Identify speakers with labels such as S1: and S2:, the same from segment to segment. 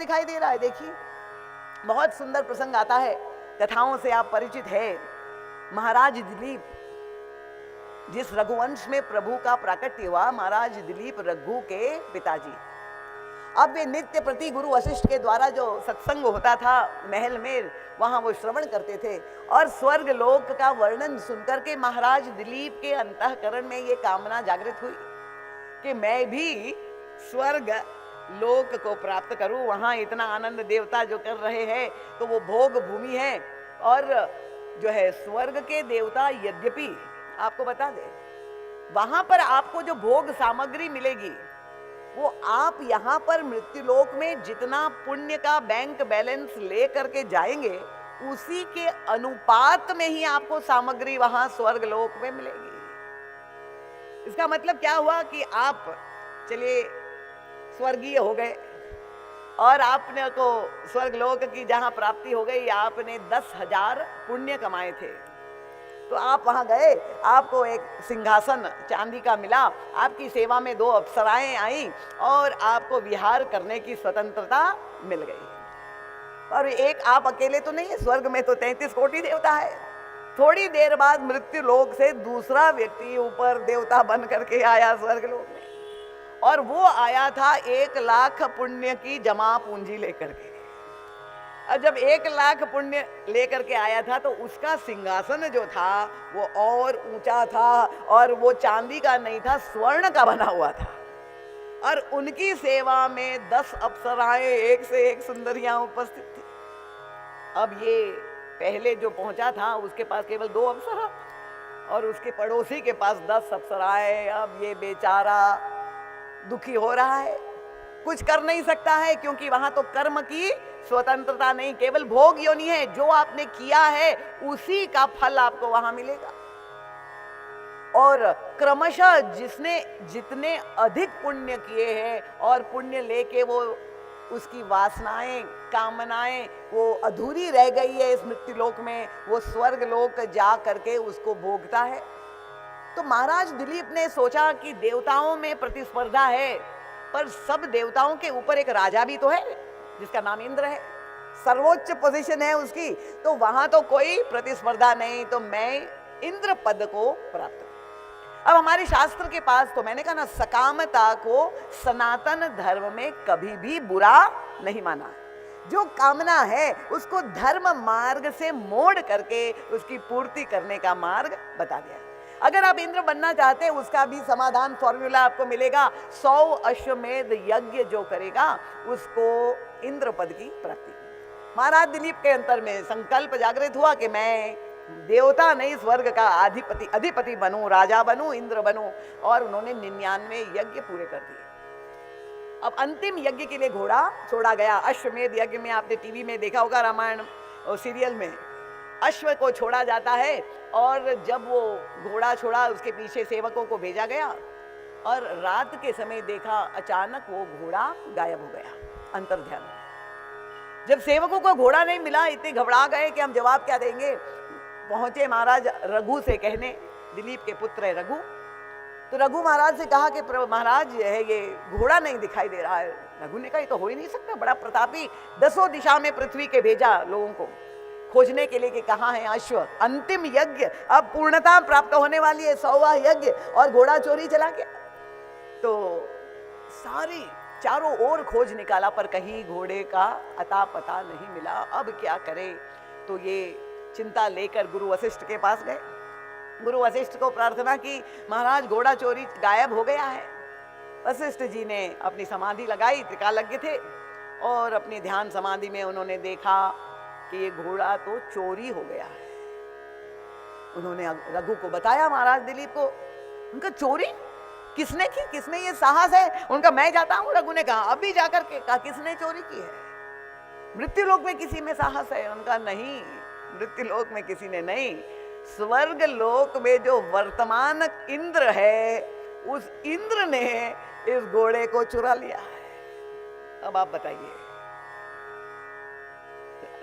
S1: दिखाई दे रहा है। देखिए बहुत सुंदर प्रसंग आता है, कथाओं से आप परिचित है। महाराज दिलीप, जिस रघुवंश में प्रभु का प्राकट्य हुआ, महाराज दिलीप रघु के पिताजी, अब वे नित्य प्रति गुरु वशिष्ठ के द्वारा जो सत्संग होता था महल में, वहां वो श्रवण करते थे और स्वर्ग लोक का वर्णन सुनकर के महाराज दिलीप के अंतःकरण में ये कामना जागृत हुई कि मैं भी स्वर्ग लोक को प्राप्त करूं। वहां इतना आनंद देवता जो कर रहे हैं, तो वो भोग भूमि है। और जो है स्वर्ग के देवता, यद्यपि आपको बता दे, वहां पर आपको जो भोग सामग्री मिलेगी वो आप यहाँ पर मृत्युलोक में जितना पुण्य का बैंक बैलेंस ले करके जाएंगे, उसी के अनुपात में ही आपको सामग्री वहां स्वर्ग लोक में मिलेगी। इसका मतलब क्या हुआ कि आप चलिए स्वर्गीय हो गए और आपने को स्वर्ग लोक की जहां प्राप्ति हो गई, आपने 10,000 पुण्य कमाए थे, तो आप वहां गए, आपको एक सिंहासन चांदी का मिला, आपकी सेवा में 2 अप्सराएं आई और आपको विहार करने की स्वतंत्रता मिल गई। और एक आप अकेले तो नहीं है, स्वर्ग में तो 33 कोटि देवता है। थोड़ी देर बाद मृत्यु लोक से दूसरा व्यक्ति ऊपर देवता बन करके आया स्वर्ग लोक में, और वो आया था 1 लाख पुण्य की जमा पूंजी लेकर के। और जब 1 लाख पुण्य लेकर के आया था, तो उसका सिंहासन जो था वो और ऊंचा था, और वो चांदी का नहीं था, स्वर्ण का बना हुआ था। और उनकी सेवा में 10 अप्सराएं एक से एक सुंदरियां उपस्थित थी। अब ये पहले जो पहुंचा था उसके पास केवल 2 अप्सरा, और उसके पड़ोसी के पास 10 अप्सराएं। अब ये बेचारा दुखी हो रहा है, कुछ कर नहीं सकता है, क्योंकि वहां तो कर्म की स्वतंत्रता नहीं, केवल भोग योनि है। जो आपने किया है उसी का फल आपको वहां मिलेगा। और क्रमशः जिसने जितने अधिक पुण्य किए हैं और पुण्य लेके वो उसकी वासनाएं, कामनाएं वो अधूरी रह गई है इस मृत्यु लोक में, वो स्वर्ग लोक जा करके उसको भोगता है। तो महाराज दिलीप ने सोचा कि देवताओं में प्रतिस्पर्धा है, पर सब देवताओं के ऊपर एक राजा भी तो है जिसका नाम इंद्र है, सर्वोच्च पोजीशन है उसकी, तो वहां तो कोई प्रतिस्पर्धा नहीं, तो मैं इंद्र पद को प्राप्त करूं। अब हमारे शास्त्र के पास तो मैंने कहा ना, सकामता को सनातन धर्म में कभी भी बुरा नहीं माना। जो कामना है उसको धर्म मार्ग से मोड़ करके उसकी पूर्ति करने का मार्ग बता दिया। अगर आप इंद्र बनना चाहते हैं, उसका भी समाधान फॉर्मूला आपको मिलेगा। 100 अश्वमेध यज्ञ जो करेगा उसको इंद्र पद की प्राप्ति। महाराज दिलीप के अंतर में संकल्प जागृत हुआ कि मैं देवता नहीं, स्वर्ग का अधिपति बनूं, राजा बनूं, इंद्र बनूं। और उन्होंने 99 यज्ञ पूरे कर दिए। अब अंतिम यज्ञ के लिए घोड़ा छोड़ा गया। अश्वमेध यज्ञ में आपने टीवी में देखा होगा, रामायण और सीरियल में अश्व को छोड़ा जाता है, और जब वो घोड़ा छोड़ा उसके पीछे सेवकों को भेजा गया, और रात के समय देखा अचानक वो घोड़ा गायब हो गया अंतर्ध्यान में। जब सेवकों को घोड़ा नहीं मिला, इतने घबरा गए कि हम जवाब क्या देंगे। पहुंचे महाराज रघु से कहने, दिलीप के पुत्र है रघु। तो रघु महाराज से कहा कि महाराज है ये घोड़ा नहीं दिखाई दे रहा है। रघु ने कहा ये तो हो ही नहीं सकता, बड़ा प्रतापी, 10 दिशा में पृथ्वी के भेजा लोगों को खोजने के लिए कि कहाँ है अश्व। अंतिम यज्ञ अब पूर्णता प्राप्त होने वाली है, 100वां यज्ञ, और घोड़ा चोरी चला गया। तो सारी चारों ओर खोज निकाला, पर कहीं घोड़े का अता पता नहीं मिला। अब क्या करे, तो ये चिंता लेकर गुरु वशिष्ठ के पास गए। गुरु वशिष्ठ को प्रार्थना की, महाराज घोड़ा चोरी गायब हो गया है। वशिष्ठ जी ने अपनी समाधि लगाई, त्रिकालज्ञ थे, और अपनी ध्यान समाधि में उन्होंने देखा कि ये घोड़ा तो चोरी हो गया है। उन्होंने रघु को बताया, महाराज दिलीप को। उनका चोरी किसने की, किसने ये साहस है? उनका मैं जाता हूं। रघु ने कहा अभी जाकर के, कहा किसने चोरी की है? मृत्यु लोक में किसी में साहस है? उनका नहीं, मृत्यु लोक में किसी ने नहीं, स्वर्ग लोक में जो वर्तमान इंद्र है, उस इंद्र ने इस घोड़े को चुरा लिया है। अब आप बताइए।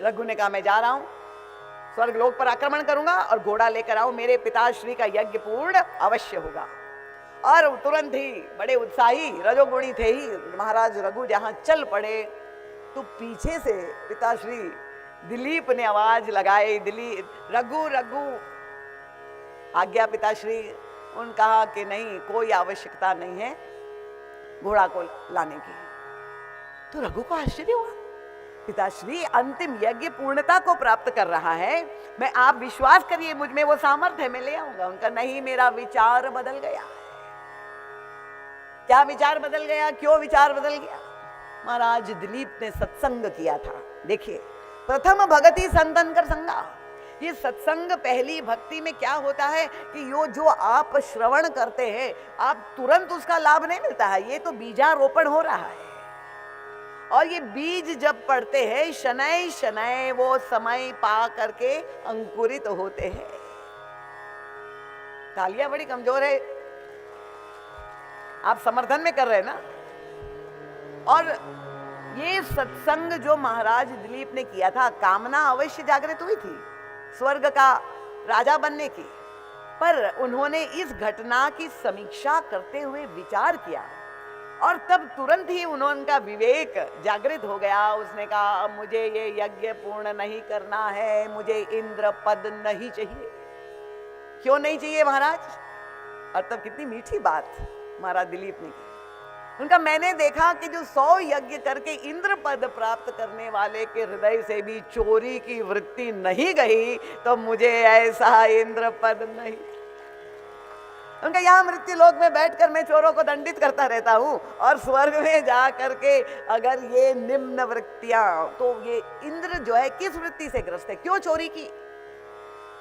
S1: रघु ने कहा मैं जा रहा हूं, स्वर्ग लोक पर आक्रमण करूंगा और घोड़ा लेकर आऊं, मेरे पिताश्री का यज्ञ पूर्ण अवश्य होगा। और तुरंत ही बड़े उत्साही रजोगुणी थे ही महाराज रघु, जहां चल पड़े तो पीछे से पिताश्री दिलीप ने आवाज लगाई, दिलीप, रघु रघु। आज्ञा पिताश्री। उन कहा कि नहीं, कोई आवश्यकता नहीं है घोड़ा को लाने की। तो रघु को आश्चर्य हुआ, पिताश्री अंतिम यज्ञ पूर्णता को प्राप्त कर रहा है, मैं, आप विश्वास करिए मुझ में वो सामर्थ्य है, मैं ले आऊंगा। उनका नहीं, मेरा विचार बदल गया। क्या विचार बदल गया? क्यों विचार बदल गया? महाराज दिलीप ने सत्संग किया था। देखिए, प्रथम भगति संतन कर संगा। ये सत्संग पहली भक्ति में क्या होता है कि यो जो आप श्रवण करते हैं, आप तुरंत उसका लाभ नहीं मिलता है, ये तो बीजारोपण हो रहा है। और ये बीज जब पड़ते हैं, शनय शनय वो समय पा करके अंकुरित होते हैं। तालियां बड़ी कमजोर है, आप समर्थन में कर रहे हैं ना। और ये सत्संग जो महाराज दिलीप ने किया था, कामना अवश्य जागृत हुई थी स्वर्ग का राजा बनने की, पर उन्होंने इस घटना की समीक्षा करते हुए विचार किया और तब तुरंत ही उनका विवेक जागृत हो गया। उसने कहा, मुझे ये यज्ञ पूर्ण नहीं करना है, मुझे इंद्र पद नहीं चाहिए। क्यों नहीं चाहिए महाराज? और तब कितनी मीठी बात महाराज दिलीप ने की। उनका, मैंने देखा कि जो 100 यज्ञ करके इंद्र पद प्राप्त करने वाले के हृदय से भी चोरी की वृत्ति नहीं गई, तो मुझे ऐसा इंद्र पद नहीं। उनका, यहाँ मृत्यु लोक में बैठकर मैं चोरों को दंडित करता रहता हूँ, और स्वर्ग में जा करके अगर ये निम्न वृत्तियां, तो ये इंद्र जो है किस वृत्ति से ग्रस्त है? क्यों चोरी की?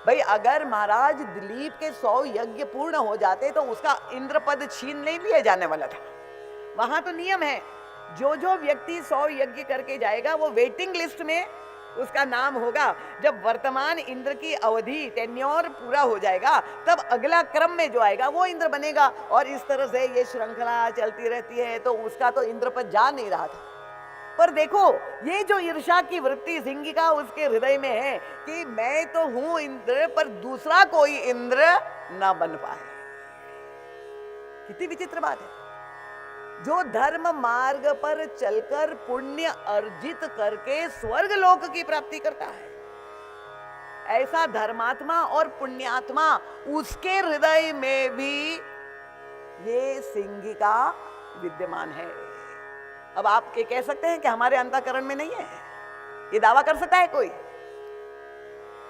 S1: भाई, अगर महाराज दिलीप के 100 यज्ञ पूर्ण हो जाते तो उसका इंद्र पद छीन नहीं लिया जाने वाला था। वहां तो नियम है, जो व्यक्ति 100 यज्ञ करके जाएगा वो वेटिंग लिस्ट में उसका नाम होगा। जब वर्तमान इंद्र की अवधि टेन्योर पूरा हो जाएगा, तब अगला क्रम में जो आएगा वो इंद्र बनेगा। और इस तरह से ये श्रृंखला चलती रहती है। तो उसका तो इंद्र पद जा नहीं रहा था। पर देखो, ये जो ईर्ष्या की वृत्ति सिंगिका उसके हृदय में है कि मैं तो हूं इंद्र, पर दूसरा कोई इंद्र ना बन पाए। कितनी विचित्र बात है। जो धर्म मार्ग पर चलकर पुण्य अर्जित करके स्वर्ग लोक की प्राप्ति करता है, ऐसा धर्मात्मा और पुण्यात्मा, उसके हृदय में भी ये सिंगिका विद्यमान है। अब आप ये कह सकते हैं कि हमारे अंतःकरण में नहीं है, ये दावा कर सकता है कोई?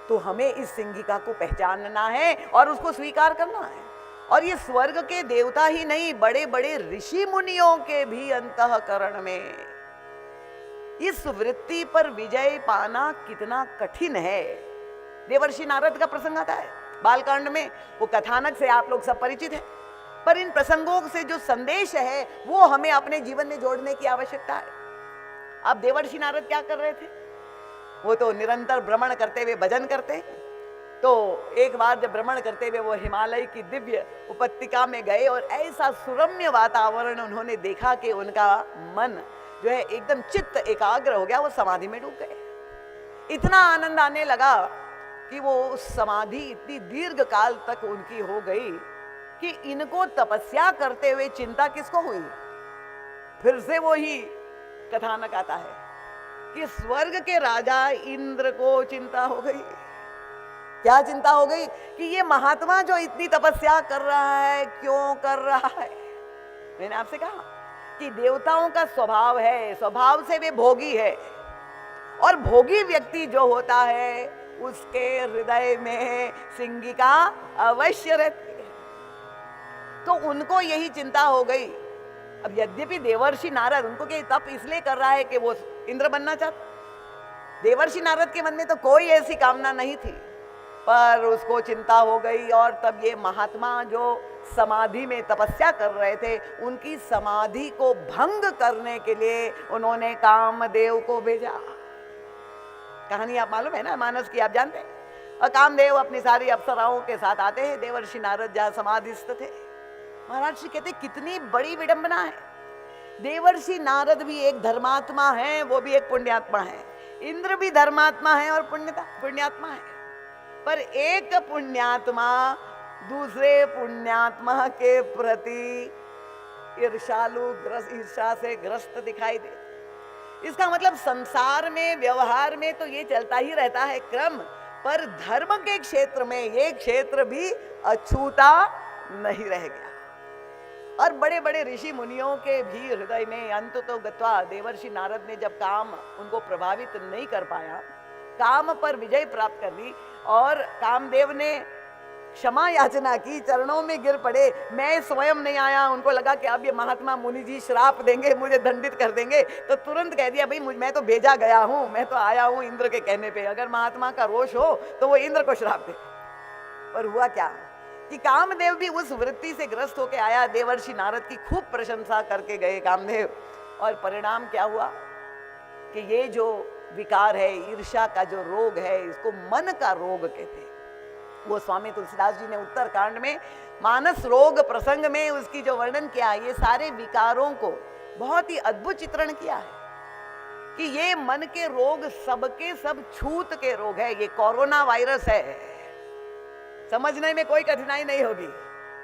S1: तो हमें इस सिंगिका को पहचानना है और उसको स्वीकार करना है। और ये स्वर्ग के देवता ही नहीं, बड़े बड़े ऋषि मुनियों के भी अंतःकरण में इस वृत्ति पर विजय पाना कितना कठिन है। देवर्षि नारद का प्रसंग आता है बालकांड में, वो कथानक से आप लोग सब परिचित हैं, पर इन प्रसंगों से जो संदेश है वो हमें अपने जीवन में जोड़ने की आवश्यकता है। अब देवर्षि नारद क्या कर रहे थे? वो तो निरंतर भ्रमण करते हुए भजन करते। तो एक बार जब भ्रमण करते हुए वो हिमालय की दिव्य उपत्यका में गए और ऐसा सुरम्य वातावरण उन्होंने देखा कि उनका मन जो है एकदम चित्त एकाग्र हो गया, वो समाधि में डूब गए। इतना आनंद आने लगा कि वो समाधि इतनी दीर्घ काल तक उनकी हो गई कि इनको तपस्या करते हुए चिंता किसको हुई? फिर से वो ही कथानक आता है कि स्वर्ग के राजा इंद्र को चिंता हो गई। क्या चिंता हो गई? कि ये महात्मा जो इतनी तपस्या कर रहा है, क्यों कर रहा है? मैंने आपसे कहा कि देवताओं का स्वभाव है, स्वभाव से वे भोगी है, और भोगी व्यक्ति जो होता है उसके हृदय में सिंगिका अवश्य रहती है। तो उनको यही चिंता हो गई। अब यद्यपि देवर्षि नारद, उनको क्या तप इसलिए कर रहा है कि वो इंद्र बनना चाहता? देवर्षि नारद के मन में तो कोई ऐसी कामना नहीं थी, पर उसको चिंता हो गई। और तब ये महात्मा जो समाधि में तपस्या कर रहे थे, उनकी समाधि को भंग करने के लिए उन्होंने कामदेव को भेजा। कहानी आप मालूम है ना, मानस की आप जानते हैं। और कामदेव अपनी सारी अप्सराओं के साथ आते हैं देवर्षि नारद जहाँ समाधिस्थ थे। महाराज जी कहते कितनी बड़ी विडंबना है। देवर्षि नारद भी एक धर्मात्मा है, वो भी एक पुण्यात्मा है। इंद्र भी धर्मात्मा है और पुण्यात्मा है। पर एक पुण्यात्मा दूसरे पुण्यात्मा के प्रति ईर्षालु, ईर्षा से ग्रस्त दिखाई दे। इसका मतलब संसार में, व्यवहार में तो ये चलता ही रहता है क्रम, पर धर्म के क्षेत्र में ये क्षेत्र भी अछूता नहीं रह गया। और बड़े बड़े ऋषि मुनियों के भी हृदय में अंत तो गत्वा देवर्षि नारद ने जब काम उनको प्रभावित नहीं कर पाया, काम पर विजय प्राप्त कर ली और कामदेव ने क्षमा याचना की, चरणों में गिर पड़े, मैं स्वयं नहीं आया। उनको लगा कि अब ये महात्मा मुनि जी श्राप देंगे, मुझे दंडित कर देंगे, तो तुरंत कह दिया भाई मैं तो भेजा गया हूं, मैं तो आया हूं इंद्र के कहने पे। अगर महात्मा का रोष हो तो वो इंद्र को श्राप दे। पर हुआ क्या कि कामदेव भी उस वृत्ति से ग्रस्त होकर आया, देवर्षि नारद की खूब प्रशंसा करके गए कामदेव, और परिणाम क्या हुआ कि ये जो विकार है, ईर्ष्या का जो रोग है, इसको मन का रोग कहते हैं। वो स्वामी तुलसीदास जी ने उत्तरकांड में मानस रोग प्रसंग में उसकी जो वर्णन किया, ये सारे विकारों को बहुत ही अद्भुत चित्रण किया है कि ये मन के रोग सबके सब छूत के रोग है। ये कोरोना वायरस है, समझने में कोई कठिनाई नहीं होगी।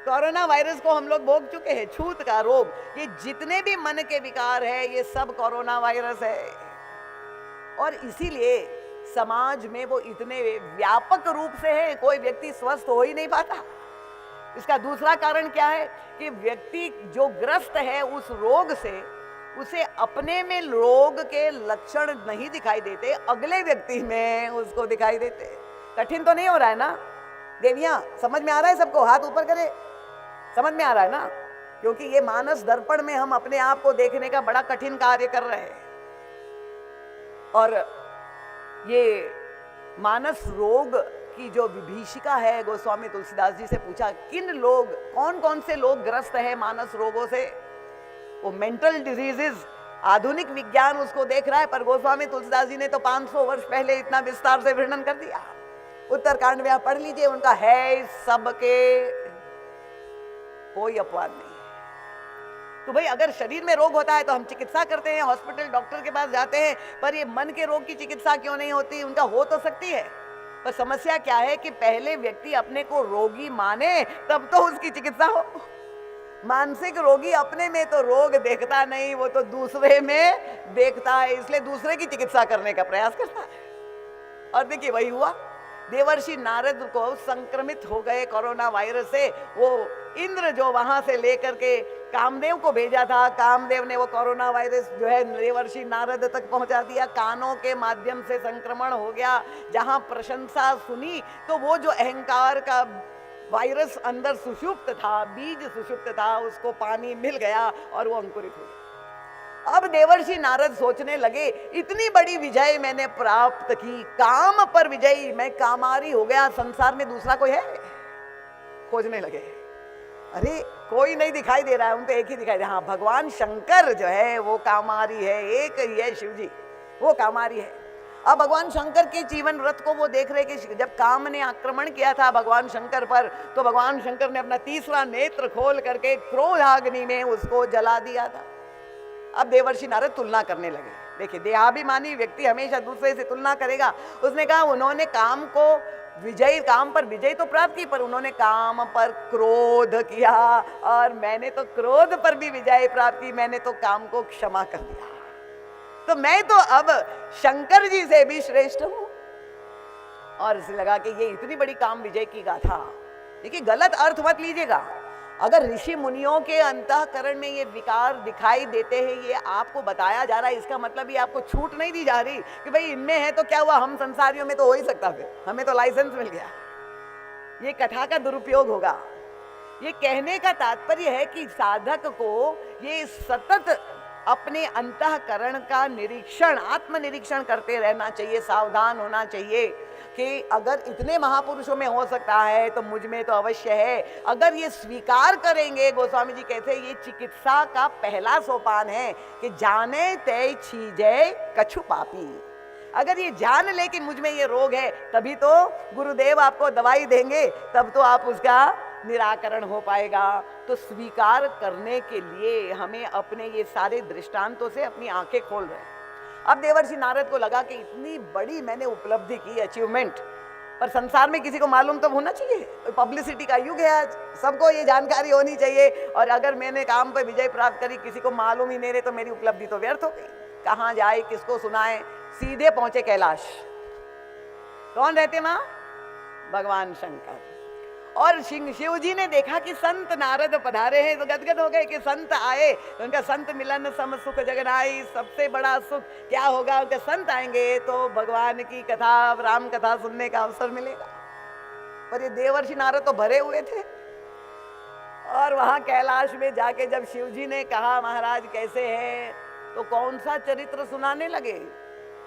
S1: कोरोना वायरस को हम लोग भोग चुके हैं, छूत का रोग। ये जितने भी मन के विकार है ये सब कोरोना वायरस है, और इसीलिए समाज में वो इतने व्यापक रूप से है, कोई व्यक्ति स्वस्थ हो ही नहीं पाता। इसका दूसरा कारण क्या है कि व्यक्ति जो ग्रस्त है उस रोग से, उसे अपने में रोग के लक्षण नहीं दिखाई देते, अगले व्यक्ति में उसको दिखाई देते। कठिन तो नहीं हो रहा है ना देवियां? समझ में आ रहा है सबको? हाथ ऊपर करे, समझ में आ रहा है ना? क्योंकि ये मानस दर्पण में हम अपने आप को देखने का बड़ा कठिन कार्य कर रहे हैं। और ये मानस रोग की जो विभीषिका है, गोस्वामी तुलसीदास जी से पूछा किन लोग, कौन कौन से लोग ग्रस्त है मानस रोगों से। वो मेंटल डिजीजेस, आधुनिक विज्ञान उसको देख रहा है, पर गोस्वामी तुलसीदास जी ने तो 500 वर्ष पहले इतना विस्तार से वर्णन कर दिया। उत्तरकांड में आप पढ़ लीजिए, उनका है सबके, कोई अपवाद नहीं। तो भाई अगर शरीर में रोग होता है तो हम चिकित्सा करते हैं, हॉस्पिटल डॉक्टर के पास जाते हैं, पर ये मन के रोग की चिकित्सा क्यों नहीं होती? उनका हो तो सकती है, पर समस्या क्या है कि पहले व्यक्ति अपने को रोगी माने तब तो उसकी चिकित्सा हो। मानसिक रोगी अपने में तो रोग देखता नहीं, वो तो दूसरे में देखता है, इसलिए दूसरे की चिकित्सा करने का प्रयास करता है। और देखिए वही हुआ, देवर्षि नारद को संक्रमित हो गए कोरोना वायरस से। वो इंद्र जो वहां से लेकर के कामदेव को भेजा था, कामदेव ने वो कोरोना वायरस जो है देवर्षि नारद तक पहुंचा दिया। कानों के माध्यम से संक्रमण हो गया। जहां प्रशंसा सुनी तो वो जो अहंकार का वायरस अंदर सुषुप्त था, बीज सुषुप्त था, उसको पानी मिल गया और वो अंकुरित हो गया। अब देवर्षि नारद सोचने लगे इतनी बड़ी विजय मैंने प्राप्त की, काम पर विजयी, मैं कामारी हो गया, संसार में दूसरा कोई है? खोजने लगे, अरे कोई नहीं दिखाई दे रहा है, उनको एक ही दिखाई दे। हाँ, भगवान शंकर जो है वो कामारी है, एक ही है शिव जी, वो कामारी है। अब भगवान शंकर के जीवन व्रत को वो देख रहे कि जब काम ने आक्रमण किया था भगवान शंकर पर, तो भगवान शंकर ने अपना तीसरा नेत्र खोल करके क्रोधाग्नि में उसको जला दिया था। अब देवर्षि नारद तुलना करने लगे। देखिए, देहाभिमानी व्यक्ति हमेशा दूसरे से तुलना करेगा। उसने कहा उन्होंने काम को विजय, काम पर विजय तो प्राप्त की, पर उन्होंने काम पर क्रोध किया, और मैंने तो क्रोध पर भी विजय प्राप्त की, मैंने तो काम को क्षमा कर दिया, तो मैं तो अब शंकर जी से भी श्रेष्ठ हूं। और इसे लगा कि ये इतनी बड़ी काम विजय की गाथा। देखिए, गलत अर्थ मत लीजिएगा। अगर ऋषि मुनियों के अंतःकरण में ये विकार दिखाई देते हैं, ये आपको बताया जा रहा है, इसका मतलब ये आपको छूट नहीं दी जा रही कि भाई इनमें है तो क्या हुआ, हम संसारियों में तो हो ही सकता, फिर हमें तो लाइसेंस मिल गया। ये कथा का दुरुपयोग होगा। ये कहने का तात्पर्य है कि साधक को ये सतत अपने अंतःकरण का निरीक्षण, आत्मनिरीक्षण करते रहना चाहिए, सावधान होना चाहिए कि अगर इतने महापुरुषों में हो सकता है तो मुझ में तो अवश्य है। अगर ये स्वीकार करेंगे, गोस्वामी जी कहते हैं ये चिकित्सा का पहला सोपान है कि जाने तय छीजे कछु पापी। अगर ये जान ले कि मुझ में ये रोग है, तभी तो गुरुदेव आपको दवाई देंगे, तब तो आप उसका निराकरण हो पाएगा। तो स्वीकार करने के लिए हमें अपने ये सारे दृष्टांतों से अपनी आंखें खोल रहे हैं। अब देवर्षि नारद को लगा कि इतनी बड़ी मैंने उपलब्धि की, अचीवमेंट, पर संसार में किसी को मालूम तो होना चाहिए। पब्लिसिटी का युग है आज, सबको ये जानकारी होनी चाहिए। और अगर मैंने काम पर विजय प्राप्त करी, किसी को मालूम ही नहीं रहे, तो मेरी उपलब्धि तो व्यर्थ हो गई। कहाँ जाए, किसको सुनाए, सीधे पहुंचे कैलाश। कौन रहते वहां? भगवान शंकर। और शिव जी ने देखा कि संत नारद पधारे हैं तो गदगद हो गए कि संत आए तो उनका संत मिलन सम सुख जगनाई, सबसे बड़ा सुख क्या होगा, उनके संत आएंगे तो भगवान की कथा, राम कथा सुनने का अवसर मिलेगा। पर ये देवर्षि नारद तो भरे हुए थे। और वहां कैलाश में जाके जब शिव जी ने कहा महाराज कैसे हैं, तो कौन सा चरित्र सुनाने लगे।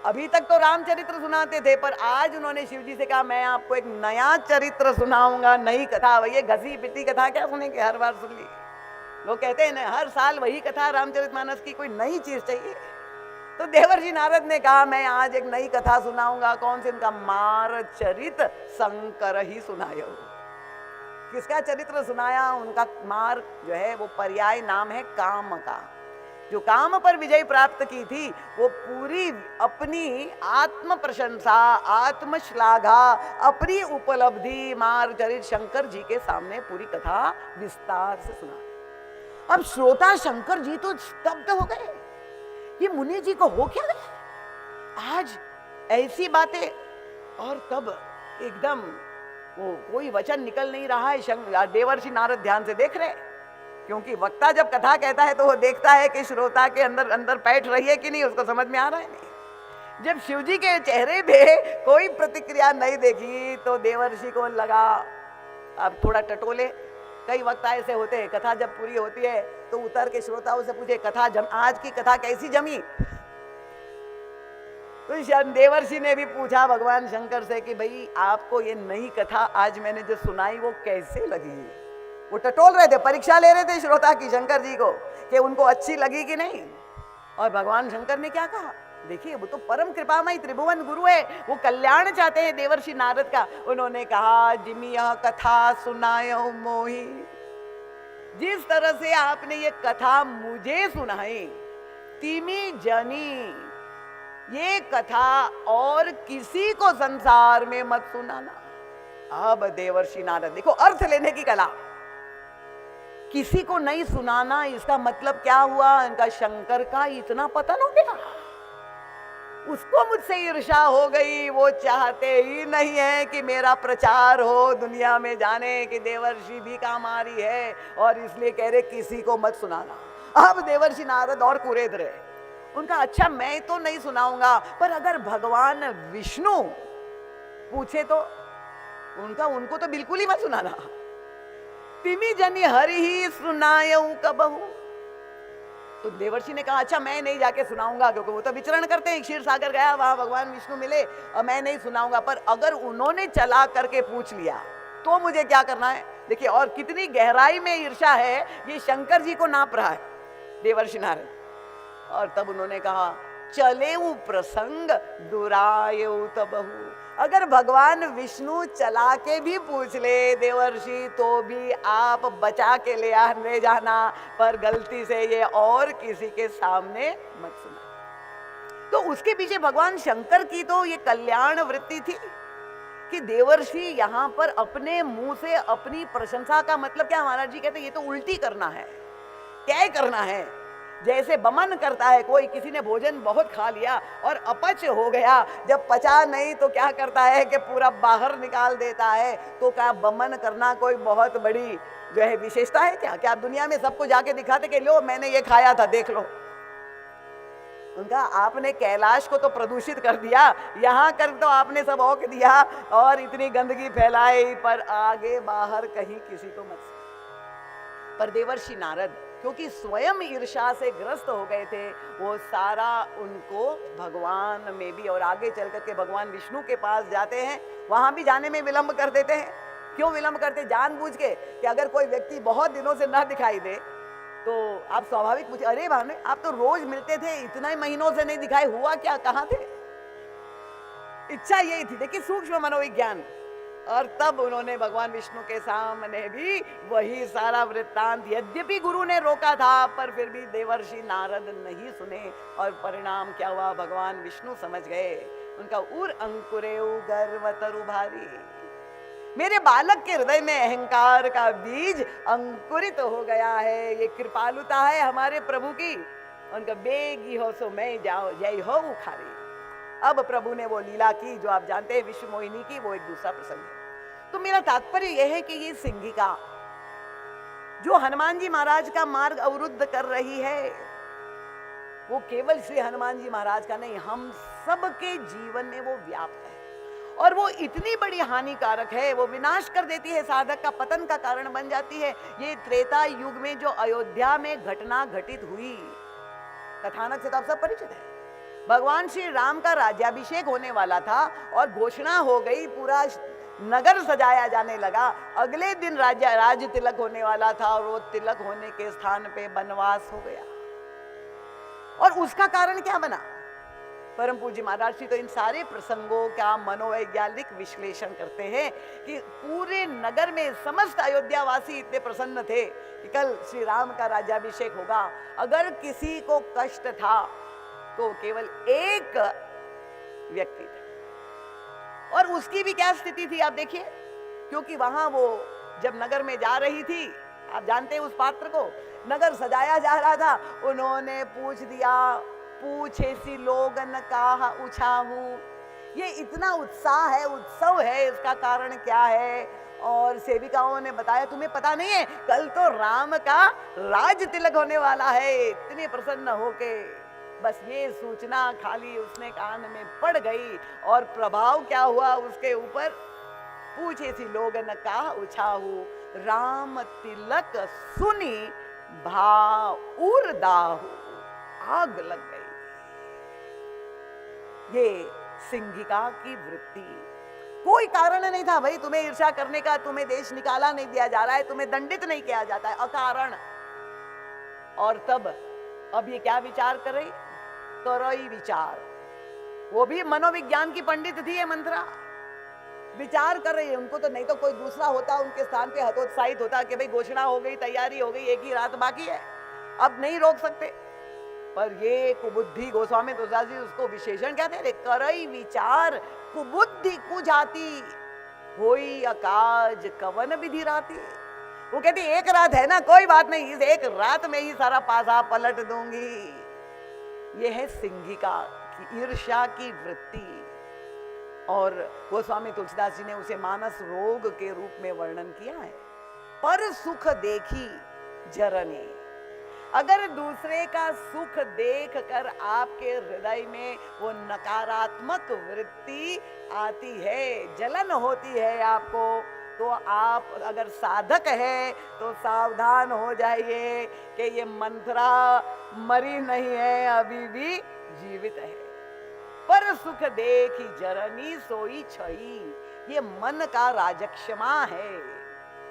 S1: अभी तक तो रामचरित्र सुनाते थे, पर आज उन्होंने शिव जी से कहा मैं आपको एक नया चरित्र सुनाऊंगा, नई कथा। ये घसी पिटी कथा क्या सुनेंगे, हर बार सुन ली। लोग कहते हैं ना हर साल वही कथा, रामचरितमानस की कोई नई चीज चाहिए। तो देवर्षि नारद ने कहा मैं आज एक नई कथा सुनाऊंगा। कौन सी? उनका मार चरित शंकर ही सुनायो। किसका चरित्र सुनाया? उनका मार जो है वो पर्याय नाम है काम का। जो काम पर विजय प्राप्त की थी वो पूरी अपनी आत्म प्रशंसा, आत्म श्लाघा, अपनी उपलब्धि मार चरित शंकर जी के सामने पूरी कथा विस्तार से सुना। अब श्रोता शंकर जी तो स्तब्ध हो गए, ये मुनि जी को हो क्या गया आज ऐसी बातें। और तब एकदम वो कोई वचन निकल नहीं रहा है। देवर्षि नारद ध्यान से देख रहे, क्योंकि वक्ता जब कथा कहता है तो वो देखता है कि श्रोता के अंदर अंदर बैठ रही है कि नहीं, उसको समझ में आ रहा है नहीं। जब शिवजी के चेहरे पे कोई प्रतिक्रिया नहीं देखी तो देवर्षि को लगा अब थोड़ा टटोले। कई वक्ता ऐसे होते हैं, कथा जब पूरी होती है तो उतर के श्रोताओं से पूछे कथा आज की कथा कैसी जमी। तो देवर्षि ने भी पूछा भगवान शंकर से कि भाई आपको ये नई कथा आज मैंने जो सुनाई वो कैसे लगी। वो टटोल रहे थे, परीक्षा ले रहे थे श्रोता की शंकर जी को कि उनको अच्छी लगी कि नहीं। और भगवान शंकर ने क्या कहा, देखिए वो तो परम कृपामय त्रिभुवन गुरु है, वो कल्याण चाहते हैं देवर्षि नारद का। उन्होंने कहा जिमी यह कथा सुनायो मोही, जिस तरह से आपने ये कथा मुझे सुनाई तिमी जनी, ये कथा और किसी को संसार में मत सुनाना। अब देवर्षि नारद देखो अर्थ लेने की कला, किसी को नहीं सुनाना, इसका मतलब क्या हुआ, इनका शंकर का इतना पतन हो गया, उसको मुझसे ईर्ष्या हो गई। वो चाहते ही नहीं है कि मेरा प्रचार हो, दुनिया में जाने कि देवर्षि भी कामारी है, और इसलिए कह रहे किसी को मत सुनाना। अब देवर्षि नारद और कुरेद रहे, उनका अच्छा मैं तो नहीं सुनाऊंगा, पर अगर भगवान विष्णु पूछे तो उनको तो बिल्कुल ही मत सुनाना। तिमी जनी हरि ही सुनायऊ कबहू। तो देवर्षि ने कहा अच्छा मैं नहीं जाके सुनाऊंगा, क्योंकि वो तो विचरण करते हैं, क्षीर सागर गया वहां भगवान विष्णु मिले, और मैं नहीं सुनाऊंगा। पर अगर उन्होंने चला करके पूछ लिया तो मुझे क्या करना है। देखिए और कितनी गहराई में ईर्ष्या है, ये शंकर जी को नाप रहा है देवर्षि नारद। और तब उन्होंने कहा चले वो प्रसंग दुरायऊ तबहू। अगर भगवान विष्णु चला के भी पूछ ले देवर्षि तो भी आप बचा के ले जाना, पर गलती से ये और किसी के सामने मत सुना। तो उसके पीछे भगवान शंकर की तो ये कल्याण वृत्ति थी कि देवर्षि यहाँ पर अपने मुंह से अपनी प्रशंसा का मतलब क्या, महाराज जी कहते ये तो उल्टी करना है, क्या करना है। जैसे बमन करता है कोई, किसी ने भोजन बहुत खा लिया और अपच हो गया, जब पचा नहीं तो क्या करता है कि पूरा बाहर निकाल देता है। तो क्या बमन करना कोई बहुत बड़ी जो है विशेषता है क्या? क्या आप दुनिया में सबको जाके दिखाते कि लो मैंने ये खाया था देख लो। उनका आपने कैलाश को तो प्रदूषित कर दिया, यहाँ कर तो आपने सब औक दिया और इतनी गंदगी फैलाई, पर आगे बाहर कहीं किसी को मत। पर देवर्षि नारद क्योंकि स्वयं ईर्ष्या से ग्रस्त हो गए थे, वो सारा उनको भगवान में भी, और आगे चल करके भगवान विष्णु के पास जाते हैं, वहां भी जाने में विलंब कर देते हैं। क्यों विलंब करते? जानबूझ के कि अगर कोई व्यक्ति बहुत दिनों से न दिखाई दे तो आप स्वाभाविक पूछे अरे भाने आप तो रोज मिलते थे, इतना ही महीनों से नहीं दिखाई, हुआ क्या, कहाँ थे। इच्छा यही थी, देखिए सूक्ष्म मनोविज्ञान। और तब उन्होंने भगवान विष्णु के सामने भी वही सारा वृत्तांत, यद्यपि गुरु ने रोका था पर फिर भी देवर्षि नारद नहीं सुने, और परिणाम क्या हुआ, भगवान विष्णु समझ गए। उनका उर अंकुरे गर्व तरु भारी, मेरे बालक के हृदय में अहंकार का बीज अंकुरित हो गया है। ये कृपालुता है हमारे प्रभु की, उनका बेगी हो सो मैं जाओ जय हो उखारी। अब प्रभु ने वो लीला की जो आप जानते हैं विश्व मोहिनी की, वो एक दूसरा प्रसंग है। तो मेरा तात्पर्य यह है कि ये सिंहिका जो हनुमान जी महाराज का मार्ग अवरुद्ध कर रही है, वो केवल श्री हनुमान जी महाराज का नहीं, हम सबके जीवन में वो व्याप्त है। और वो इतनी बड़ी हानिकारक है, वो विनाश कर देती है, साधक का पतन का कारण बन जाती है। ये त्रेता युग में जो अयोध्या में घटना घटित हुई, कथानक से तो आप सब परिचित है। भगवान श्री राम का राज्याभिषेक होने वाला था और घोषणा हो गई, पूरा नगर सजाया जाने लगा। अगले दिन राज तिलक होने वाला था और वो तिलक होने के स्थान पे वनवास हो गया। और उसका कारण क्या बना? परम पूज्य महाराज जी तो इन सारे प्रसंगों का मनोवैज्ञानिक विश्लेषण करते हैं कि पूरे नगर में समस्त अयोध्यावासी इतने प्रसन्न थे कि कल श्री राम का राज्याभिषेक होगा। अगर किसी को कष्ट था तो केवल एक व्यक्ति था, और उसकी भी क्या स्थिति थी आप देखिए, क्योंकि वहां वो जब नगर में जा रही थी, आप जानते हैं उस पात्र को, नगर सजाया जा रहा था, उन्होंने पूछ दिया, पूछे सी लोगन काहा उछाहू। ये इतना उत्साह है, उत्सव है, इसका कारण क्या है? और सेविकाओं ने बताया, तुम्हें पता नहीं है कल तो राम का राज तिलक होने वाला है। इतने प्रसन्न होके बस ये सूचना खाली उसने कान में पड़ गई और प्रभाव क्या हुआ उसके ऊपर? पूछे सी लोगन काहा उछाहू, राम तिलक सुनी भाउर दाहू। आग लग गई। ये सिंहिका की वृत्ति, कोई कारण नहीं था भाई तुम्हें ईर्ष्या करने का, तुम्हें देश निकाला नहीं दिया जा रहा है, तुम्हें दंडित नहीं किया जाता है अकारण। और तब अब ये क्या विचार कर रही? तोरई विचार। वो भी मनोविज्ञान की पंडित थी ये मंत्रा, विचार कर रही है। उनको तो नहीं तो कोई दूसरा होता उनके स्थान पे हतोत्साहित होता कि भाई घोषणा हो गई, तैयारी हो गई, एक ही रात बाकी है, अब नहीं रोक सकते। पर ये कुबुद्धि, गोस्वामी तुलसीदास जी उसको विशेषण कहते हैं, करई विचार कुबुद्धि कुजाती, होई अकाज कवन विधि राती। वो कहती एक रात है ना, कोई बात नहीं, इस एक रात में ही सारा पासा पलट दूंगी। ये है सिंहिका की ईर्ष्या की वृत्ति। और गोस्वामी तुलसीदास जी ने उसे मानस रोग के रूप में वर्णन किया है। पर सुख देखी जरनी, अगर दूसरे का सुख देख कर आपके हृदय में वो नकारात्मक वृत्ति आती है, जलन होती है आपको, तो आप अगर साधक है तो सावधान हो जाइए कि ये मंत्रा मरी नहीं है, अभी भी जीवित है। पर सुख देखी जरनी सोई छई, ये मन का राजक्षमा है।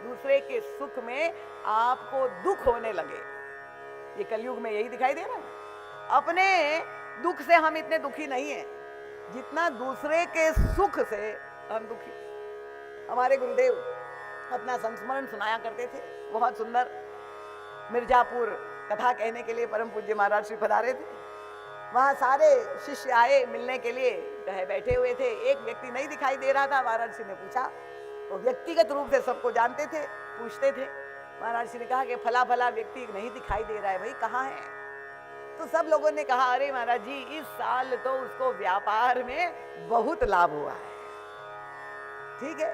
S1: दूसरे के सुख में आपको दुख होने लगे, ये कलयुग में यही दिखाई दे रहा है। अपने दुख से हम इतने दुखी नहीं हैं जितना दूसरे के सुख से हम दुखी। हमारे गुरुदेव अपना संस्मरण सुनाया करते थे, बहुत सुंदर। मिर्जापुर कथा कहने के लिए परम पूज्य महाराज श्री पधारे थे। वहां सारे शिष्य आए मिलने के लिए, कहे बैठे हुए थे। एक व्यक्ति नहीं दिखाई दे रहा था। महाराज श्री ने पूछा, तो व्यक्तिगत रूप से सबको जानते थे, पूछते थे। महाराज श्री ने कहा कि फला फला व्यक्ति नहीं दिखाई दे रहा है, भाई कहाँ है? तो सब लोगों ने कहा, अरे महाराज जी इस साल तो उसको व्यापार में बहुत लाभ हुआ है। ठीक है,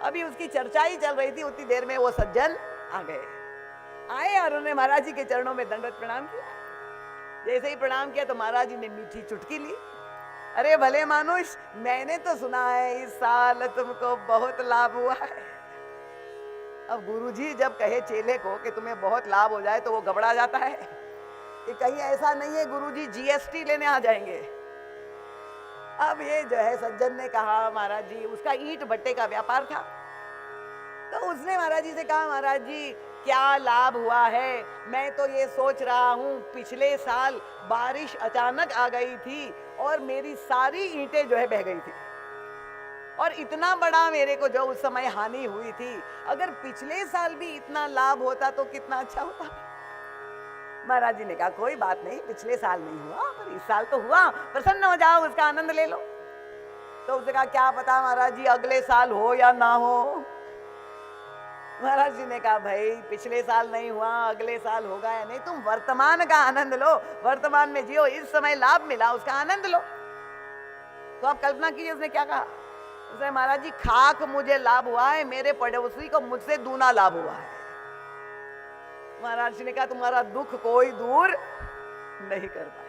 S1: अभी उसकी चर्चा ही चल रही थी, उतनी देर में वो सज्जन आ गए। आए और उन्होंने महाराज जी के चरणों में दंडवत प्रणाम किया। जैसे ही प्रणाम किया तो महाराज जी ने मीठी चुटकी ली। अरे भले मानुष, मैंने तो सुना है इस साल तुमको बहुत लाभ हुआ है। अब गुरुजी जब कहे चेले को कि तुम्हें बहुत लाभ हो जाए तो वो घबरा जाता है कि कहीं ऐसा नहीं है गुरुजी जीएसटी लेने आ जाएंगे। अब ये जो है सज्जन ने कहा, महाराज जी उसका ईंट भट्टे का व्यापार था, तो उसने महाराज जी से कहा, महाराज जी क्या लाभ हुआ है? मैं तो ये सोच रहा हूँ, पिछले साल बारिश अचानक आ गई थी और मेरी सारी ईंटें जो है बह गई थी, और इतना बड़ा मेरे को जो उस समय हानि हुई थी, अगर पिछले साल भी इतना लाभ होता तो कितना अच्छा होता। महाराज जी ने कहा कोई बात नहीं, पिछले साल नहीं हुआ पर इस साल तो हुआ, प्रसन्न हो जाओ, उसका आनंद ले लो। तो उसने कहा क्या पता महाराज जी अगले साल हो या ना हो। महाराज जी ने कहा भाई पिछले साल नहीं हुआ, अगले साल होगा या नहीं, तुम वर्तमान का आनंद लो, वर्तमान में जियो, इस समय लाभ मिला उसका आनंद लो। तो आप कल्पना कीजिए उसने क्या कहा, उसने महाराज जी खाक मुझे लाभ हुआ है, मेरे पड़ोसी को मुझसे दूना लाभ हुआ है। महाराज जी ने कहा तुम्हारा दुख कोई दूर नहीं कर पाए,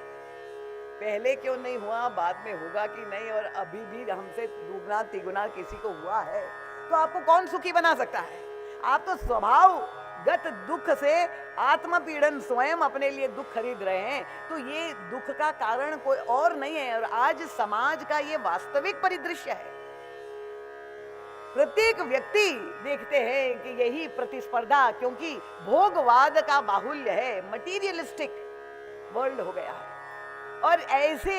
S1: पहले क्यों नहीं हुआ, बाद में होगा कि नहीं, और अभी भी हमसे दुगना तिगुना किसी को हुआ है तो आपको कौन सुखी बना सकता है। आप तो स्वभावगत दुख से आत्मपीड़न स्वयं अपने लिए दुख खरीद रहे हैं, तो ये दुख का कारण कोई और नहीं है। और आज समाज का ये वास्तविक परिदृश्य है, प्रत्येक व्यक्ति देखते हैं कि यही प्रतिस्पर्धा, क्योंकि भोगवाद का बाहुल्य है, मटीरियलिस्टिक वर्ल्ड हो गया है, और ऐसे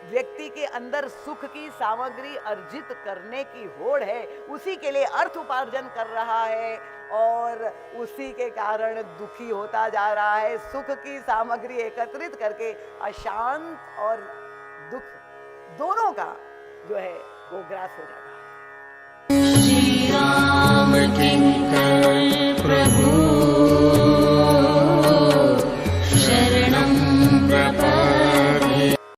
S1: व्यक्ति के अंदर सुख की सामग्री अर्जित करने की होड़ है, उसी के लिए अर्थ उपार्जन कर रहा है और उसी के कारण दुखी होता जा रहा है। सुख की सामग्री एकत्रित करके अशांत और दुख दोनों का जो है वो ग्रास हो जाता है।
S2: श्री राम किंकर प्रभु